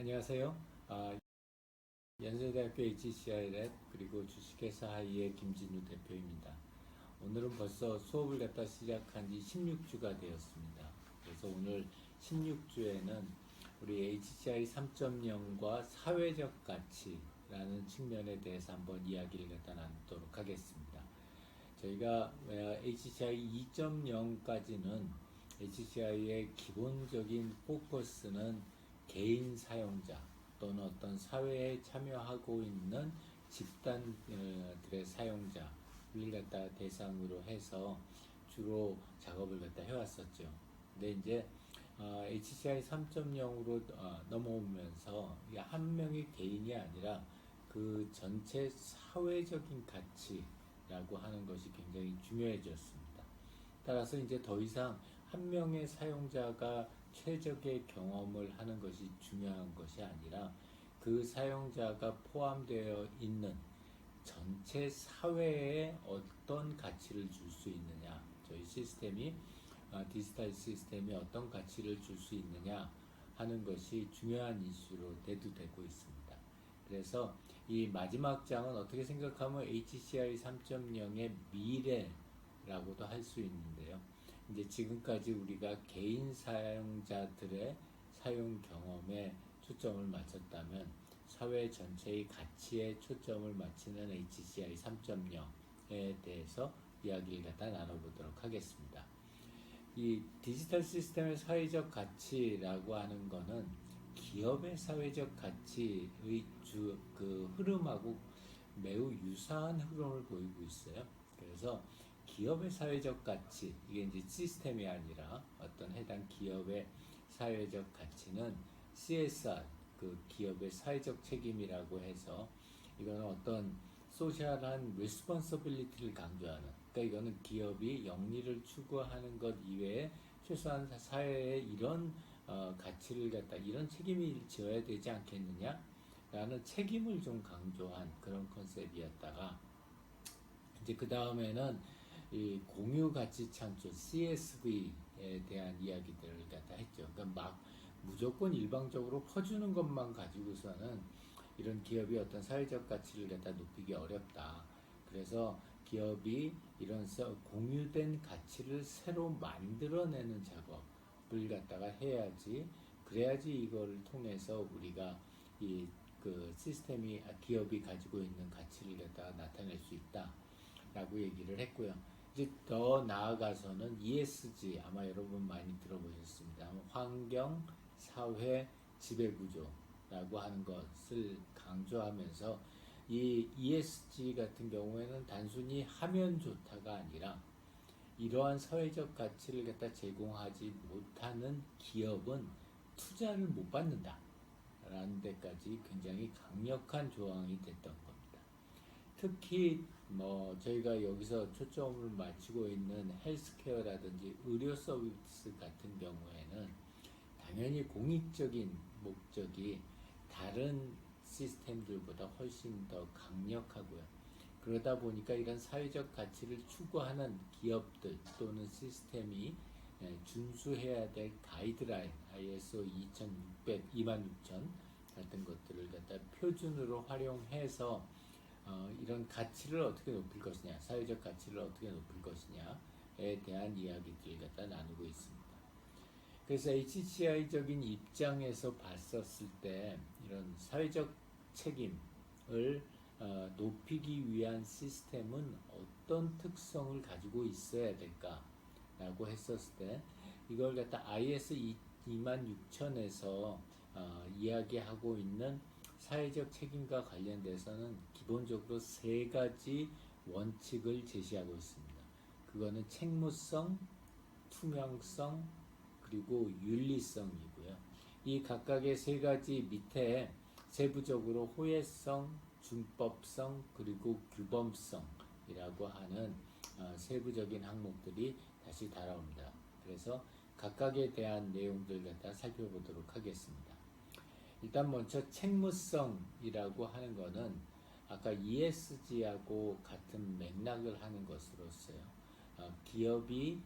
안녕하세요. 연세대학교 HCI랩 그리고 주식회사 하이의 김진우 대표입니다. 오늘은 벌써 수업을 갖다 시작한 지 16주가 되었습니다. 그래서 오늘 16주에는 우리 HCI 3.0과 사회적 가치라는 측면에 대해서 한번 이야기를 갖다 나누도록 하겠습니다. 저희가 HCI 2.0까지는 HCI의 기본적인 포커스는 개인 사용자 또는 어떤 사회에 참여하고 있는 집단들의 사용자를 갖다 대상으로 해서 주로 작업을 갖다 해왔었죠. 근데 이제 HCI 3.0으로 넘어오면서 한 명의 개인이 아니라 그 전체 사회적인 가치라고 하는 것이 굉장히 중요해졌습니다. 따라서 이제 더 이상 한 명의 사용자가 최적의 경험을 하는 것이 중요한 것이 아니라 그 사용자가 포함되어 있는 전체 사회에 어떤 가치를 줄 수 있느냐, 저희 시스템이 디지털 시스템이 어떤 가치를 줄 수 있느냐 하는 것이 중요한 이슈로 대두되고 있습니다. 그래서 이 마지막 장은 어떻게 생각하면 HCI 3.0의 미래라고도 할 수 있는데요. 이제 지금까지 우리가 개인 사용자들의 사용 경험에 초점을 맞췄다면 사회 전체의 가치에 초점을 맞추는 HCI 3.0에 대해서 이야기를 갖다 나눠보도록 하겠습니다. 이 디지털 시스템의 사회적 가치라고 하는 거는 기업의 사회적 가치의 그 흐름하고 매우 유사한 흐름을 보이고 있어요. 그래서 기업의 사회적 가치, 이게 이제 시스템이 아니라 어떤 해당 기업의 사회적 가치는 CSR, 그 기업의 사회적 책임이라고 해서 이거는 어떤 소셜한 리스폰서빌리티를 강조하는, 그러니까 이거는 기업이 영리를 추구하는 것 이외에 최소한 사회에 이런 가치를 갖다 이런 책임이 져야 되지 않겠느냐 라는 책임을 좀 강조한 그런 컨셉이었다가 이제 그 다음에는 이 공유 가치 창출 CSV에 대한 이야기들을 갖다 했죠. 그러니까 막 무조건 일방적으로 퍼주는 것만 가지고서는 이런 기업이 어떤 사회적 가치를 갖다 높이기 어렵다. 그래서 기업이 이런 공유된 가치를 새로 만들어내는 작업을 갖다가 해야지, 그래야지 이걸 통해서 우리가 이 그 시스템이 기업이 가지고 있는 가치를 갖다가 나타낼 수 있다라고 얘기를 했고요. 이제 더 나아가서는 ESG, 아마 여러분 많이 들어보셨습니다. 환경, 사회, 지배구조라고 하는 것을 강조하면서 이 ESG 같은 경우에는 단순히 하면 좋다가 아니라 이러한 사회적 가치를 갖다 제공하지 못하는 기업은 투자를 못 받는다 라는 데까지 굉장히 강력한 조항이 됐던 겁니다. 특히 저희가 여기서 초점을 맞추고 있는 헬스케어라든지 의료 서비스 같은 경우에는 당연히 공익적인 목적이 다른 시스템들보다 훨씬 더 강력하고요. 그러다 보니까 이런 사회적 가치를 추구하는 기업들 또는 시스템이 준수해야 될 가이드라인 ISO 2600, 26000 같은 것들을 갖다 표준으로 활용해서 이런 가치를 어떻게 높일 것이냐, 사회적 가치를 어떻게 높일 것이냐에 대한 이야기들을 갖다 나누고 있습니다. 그래서 HCI적인 입장에서 봤었을 때 이런 사회적 책임을 높이기 위한 시스템은 어떤 특성을 가지고 있어야 될까라고 했었을 때 이걸 갖다 IS 26000에서 이야기하고 있는 사회적 책임과 관련돼서는 기본적으로 세 가지 원칙을 제시하고 있습니다. 그거는 책무성, 투명성, 그리고 윤리성이고요. 이 각각의 세 가지 밑에 세부적으로 호혜성, 준법성, 그리고 규범성이라고 하는 세부적인 항목들이 다시 달아옵니다. 그래서 각각에 대한 내용들 갖다 살펴보도록 하겠습니다. 일단 먼저 책무성이라고 하는 거는 아까 ESG하고 같은 맥락을 하는 것으로서요. 기업이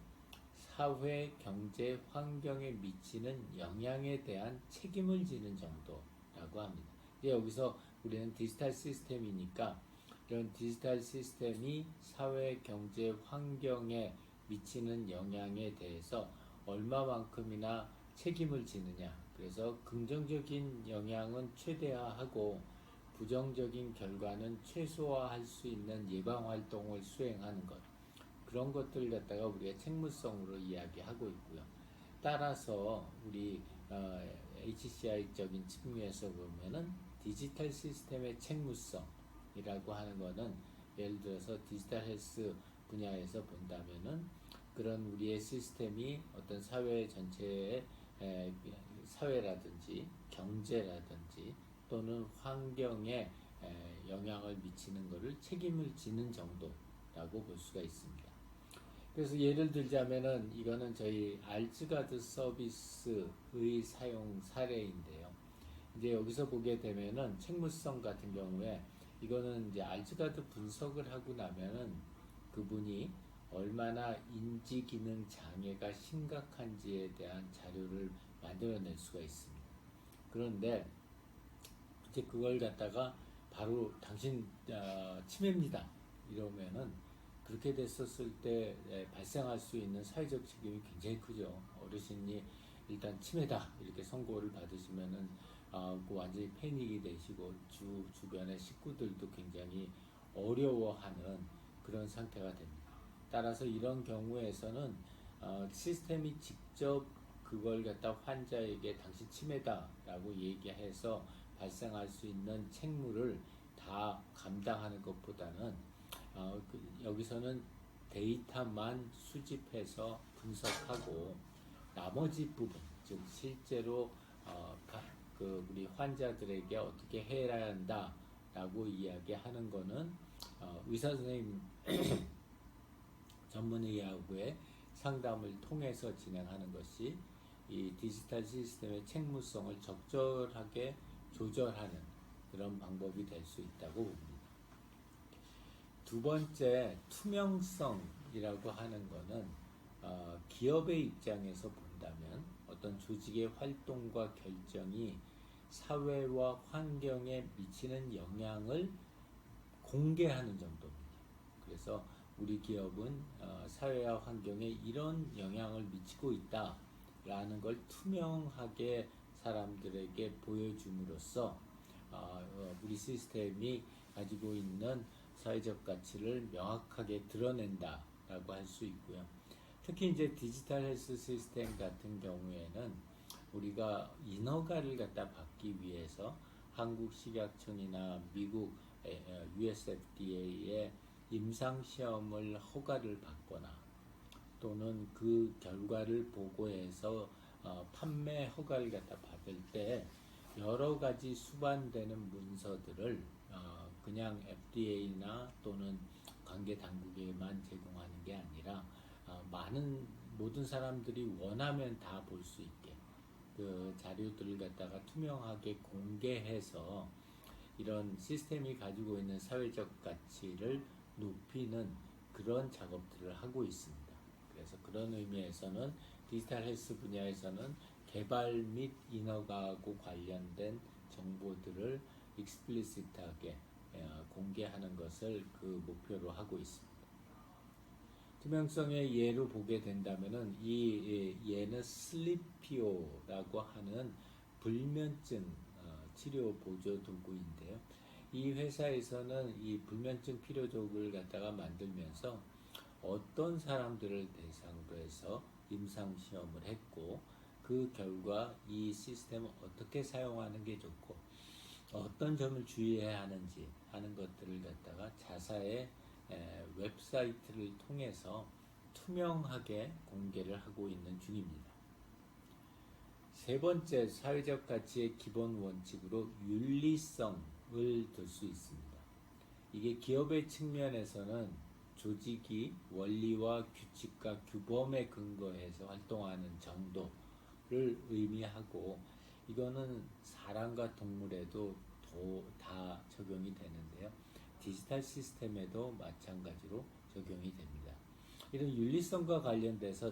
사회, 경제, 환경에 미치는 영향에 대한 책임을 지는 정도라고 시스템이라고 합니다. 이제 여기서 우리는 디지털 시스템이니까 이런 디지털 시스템이 사회, 경제, 환경에 미치는 영향에 대해서 얼마만큼이나 책임을 지느냐. 그래서 긍정적인 영향은 최대화하고 부정적인 결과는 최소화할 수 있는 예방 활동을 수행하는 것. 그런 것들을 갖다가 우리가 책무성으로 이야기하고 있고요. 따라서 우리 HCI적인 측면에서 보면은 디지털 시스템의 책무성이라고 하는 거는 예를 들어서 디지털 헬스 분야에서 본다면은 그런 우리의 시스템이 어떤 사회 전체의 사회라든지 경제라든지 또는 환경에 영향을 미치는 것을 책임을 지는 정도라고 볼 수가 있습니다. 그래서 예를 들자면은 이거는 저희 알츠가드 서비스의 사용 사례인데요. 이제 여기서 보게 되면은 책무성 같은 경우에 이거는 이제 알츠가드 분석을 하고 나면은 그분이 얼마나 인지 기능 장애가 심각한지에 대한 자료를 만들어낼 수가 있습니다. 그런데 이제 그걸 갖다가 바로 당신 치매입니다 이러면은 그렇게 됐었을 때 발생할 수 있는 사회적 책임이 굉장히 크죠. 어르신이 일단 치매다 이렇게 선고를 받으시면은 그 완전히 패닉이 되시고 주변의 식구들도 굉장히 어려워하는 그런 상태가 됩니다. 따라서 이런 경우에서는 시스템이 직접 그걸 갖다 환자에게 당신 치매다라고 얘기해서 발생할 수 있는 책무를 다 감당하는 것보다는 여기서는 데이터만 수집해서 분석하고 나머지 부분, 즉 실제로 우리 환자들에게 어떻게 해야 한다라고 이야기하는 거는 의사 선생님 전문의하고의 상담을 통해서 진행하는 것이 이 디지털 시스템의 책무성을 적절하게 조절하는 그런 방법이 될 수 있다고 봅니다. 두 번째, 투명성이라고 하는 것은 기업의 입장에서 본다면 어떤 조직의 활동과 결정이 사회와 환경에 미치는 영향을 공개하는 정도입니다. 그래서 우리 기업은 사회와 환경에 이런 영향을 미치고 있다라는 걸 투명하게 사람들에게 보여줌으로써 우리 시스템이 가지고 있는 사회적 가치를 명확하게 드러낸다라고 할 수 있고요. 특히 이제 디지털 헬스 시스템 같은 경우에는 우리가 인허가를 갖다 받기 위해서 한국 식약청이나 미국 USFDA의 임상 시험을 허가를 받거나 또는 그 결과를 보고해서 판매 허가를 갖다 받을 때 여러 가지 수반되는 문서들을 그냥 FDA나 또는 관계 당국에만 제공하는 게 아니라 모든 사람들이 원하면 다 볼 수 있게 그 자료들을 갖다가 투명하게 공개해서 이런 시스템이 가지고 있는 사회적 가치를 높이는 그런 작업들을 하고 있습니다. 그래서 그런 의미에서는 디지털 헬스 분야에서는 개발 및 인허가하고 관련된 정보들을 익스플리시트하게 공개하는 것을 그 목표로 하고 있습니다. 투명성의 예로 보게 된다면은 이 예는 슬리피오라고 하는 불면증 치료 보조 도구인데요. 이 회사에서는 이 불면증 치료족을 갖다가 만들면서 어떤 사람들을 대상으로 해서 임상 시험을 했고 그 결과 이 시스템을 어떻게 사용하는 게 좋고 어떤 점을 주의해야 하는지 하는 것들을 갖다가 자사의 웹사이트를 통해서 투명하게 공개를 하고 있는 중입니다. 세 번째, 사회적 가치의 기본 원칙으로 윤리성을 들 수 있습니다. 이게 기업의 측면에서는 조직이 원리와 규칙과 규범에 근거해서 활동하는 정도를 의미하고 이거는 사람과 동물에도 다 적용이 되는데요. 디지털 시스템에도 마찬가지로 적용이 됩니다. 이런 윤리성과 관련돼서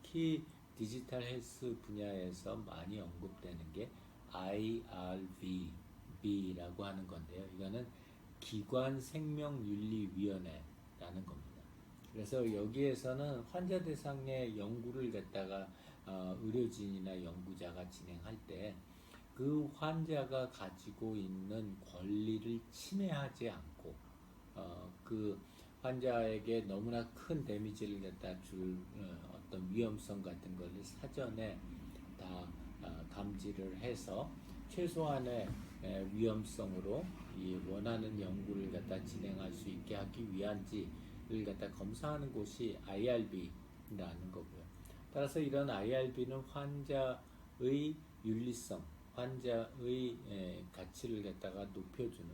특히 디지털 헬스 분야에서 많이 언급되는 게 IRB라고 하는 건데요. 이거는 기관생명윤리위원회라는 겁니다. 그래서 여기에서는 환자 대상의 연구를 갖다가 의료진이나 연구자가 진행할 때 그 환자가 가지고 있는 권리를 침해하지 않고 그 환자에게 너무나 큰 데미지를 갖다 줄 어떤 위험성 같은 것을 사전에 다 감지를 해서 최소한의 위험성으로 이 원하는 연구를 갖다 진행할 수 있게 하기 위한지를 갖다 검사하는 곳이 IRB라는 거고요. 따라서 이런 IRB는 환자의 윤리성, 환자의 가치를 갖다가 높여주는,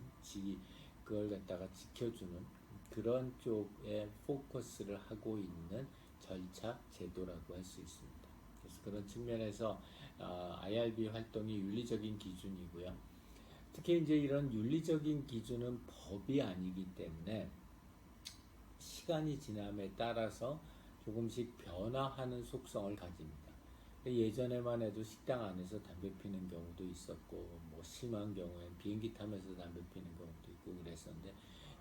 그걸 갖다가 지켜주는 그런 쪽에 포커스를 하고 있는 절차 제도라고 할 수 있습니다. 그래서 그런 측면에서 IRB 활동이 윤리적인 기준이고요. 특히 이제 이런 윤리적인 기준은 법이 아니기 때문에 시간이 지남에 따라서 조금씩 변화하는 속성을 가집니다. 예전에만 해도 식당 안에서 담배 피는 경우도 있었고, 뭐 심한 경우엔 비행기 타면서 담배 피는 경우도 있고 그랬었는데,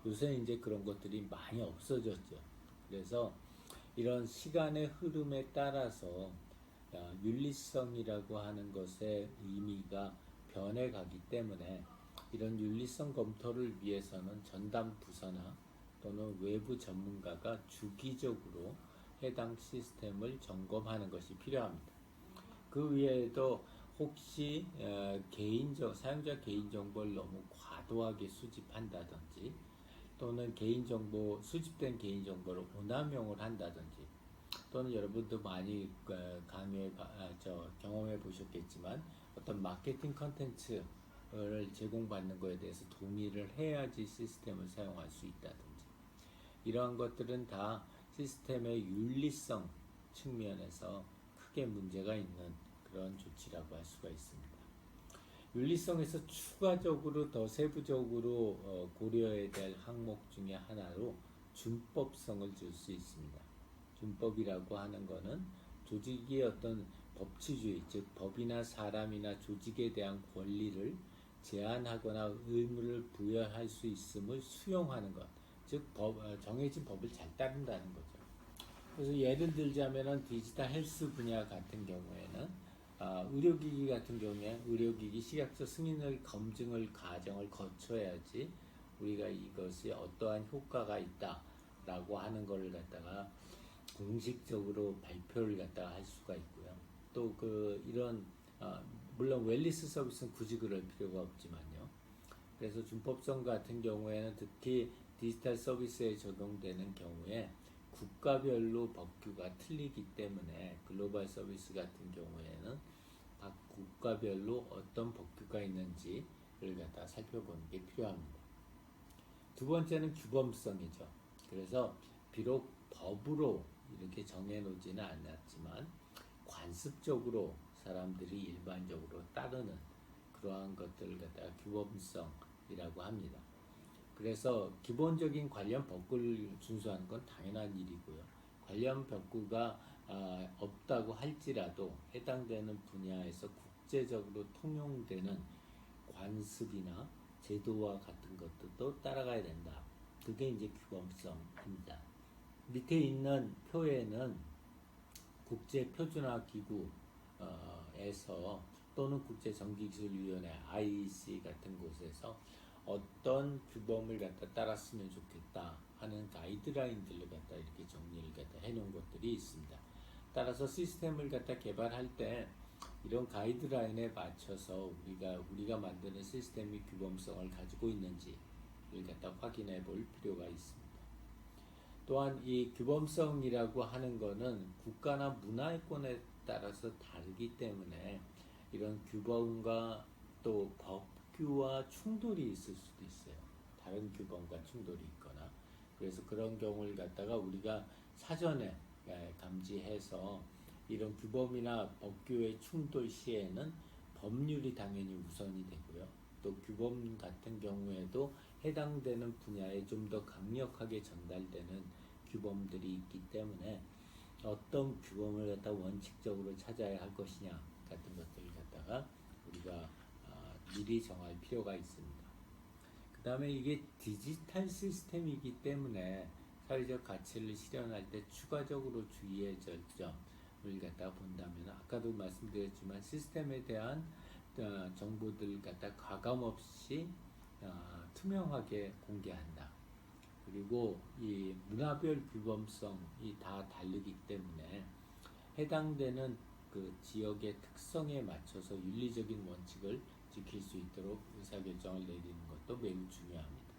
요새 이제 그런 것들이 많이 없어졌죠. 그래서 이런 시간의 흐름에 따라서 윤리성이라고 하는 것의 의미가 변해가기 때문에 이런 윤리성 검토를 위해서는 전담 부서나 또는 외부 전문가가 주기적으로 해당 시스템을 점검하는 것이 필요합니다. 그 외에도 혹시 사용자 개인정보를 너무 과도하게 수집한다든지 또는 수집된 개인정보를 오남용을 한다든지 또는 여러분도 많이 경험해 보셨겠지만 어떤 마케팅 컨텐츠를 제공받는 것에 대해서 동의를 해야지 시스템을 사용할 수 있다든지 이러한 것들은 다 시스템의 윤리성 측면에서 크게 문제가 있는 그런 조치라고 할 수가 있습니다. 윤리성에서 추가적으로 더 세부적으로 고려해야 될 항목 중에 하나로 준법성을 줄 수 있습니다. 준법이라고 하는 것은 조직의 어떤 법치주의, 즉 법이나 사람이나 조직에 대한 권리를 제한하거나 의무를 부여할 수 있음을 수용하는 것, 즉 정해진 법을 잘 따른다는 거죠. 그래서 예를 들자면은 디지털 헬스 분야 같은 경우에는 의료기기 같은 경우에 의료기기 식약처 승인을 검증을 과정을 거쳐야지 우리가 이것이 어떠한 효과가 있다라고 하는 것을 갖다가 공식적으로 발표를 갖다가 할 수가 있고요. 또 이런 물론 웰니스 서비스는 굳이 그럴 필요가 없지만요. 그래서 준법성 같은 경우에는 특히 디지털 서비스에 적용되는 경우에 국가별로 법규가 틀리기 때문에 글로벌 서비스 같은 경우에는 각 국가별로 어떤 법규가 있는지를 갖다 살펴보는 게 필요합니다. 두 번째는 규범성이죠. 그래서 비록 법으로 이렇게 정해놓지는 않았지만 관습적으로 사람들이 일반적으로 따르는 그러한 것들을 갖다가 규범성이라고 합니다. 그래서 기본적인 관련 법규를 준수하는 건 당연한 일이고요. 관련 법규가 없다고 할지라도 해당되는 분야에서 국제적으로 통용되는 관습이나 제도와 같은 것들도 따라가야 된다. 그게 이제 규범성입니다. 밑에 있는 표에는 국제표준화기구에서 또는 국제전기기술위원회 IEC 같은 곳에서 어떤 규범을 갖다 따랐으면 좋겠다 하는 가이드라인들을 갖다 이렇게 정리를 갖다 해놓은 것들이 있습니다. 따라서 시스템을 갖다 개발할 때 이런 가이드라인에 맞춰서 우리가 만드는 시스템이 규범성을 가지고 있는지를 갖다 확인해 볼 필요가 있습니다. 또한 이 규범성이라고 하는 것은 국가나 문화권에 따라서 다르기 때문에 이런 규범과 또 법규와 충돌이 있을 수도 있어요. 다른 규범과 충돌이 있거나. 그래서 그런 경우를 갖다가 우리가 사전에 감지해서 이런 규범이나 법규의 충돌 시에는 법률이 당연히 우선이 되고요. 또 규범 같은 경우에도 해당되는 분야에 좀 더 강력하게 전달되는 규범들이 있기 때문에 어떤 규범을 갖다 원칙적으로 찾아야 할 것이냐 같은 것들을 갖다가 우리가 미리 정할 필요가 있습니다. 그 다음에 이게 디지털 시스템이기 때문에 사회적 가치를 실현할 때 추가적으로 주의해야 될 점을 갖다 본다면, 아까도 말씀드렸지만 시스템에 대한 정보들 갖다 가감 없이 투명하게 공개한다. 그리고 이 문화별 규범성이 다 다르기 때문에 해당되는 그 지역의 특성에 맞춰서 윤리적인 원칙을 지킬 수 있도록 의사결정을 내리는 것도 매우 중요합니다.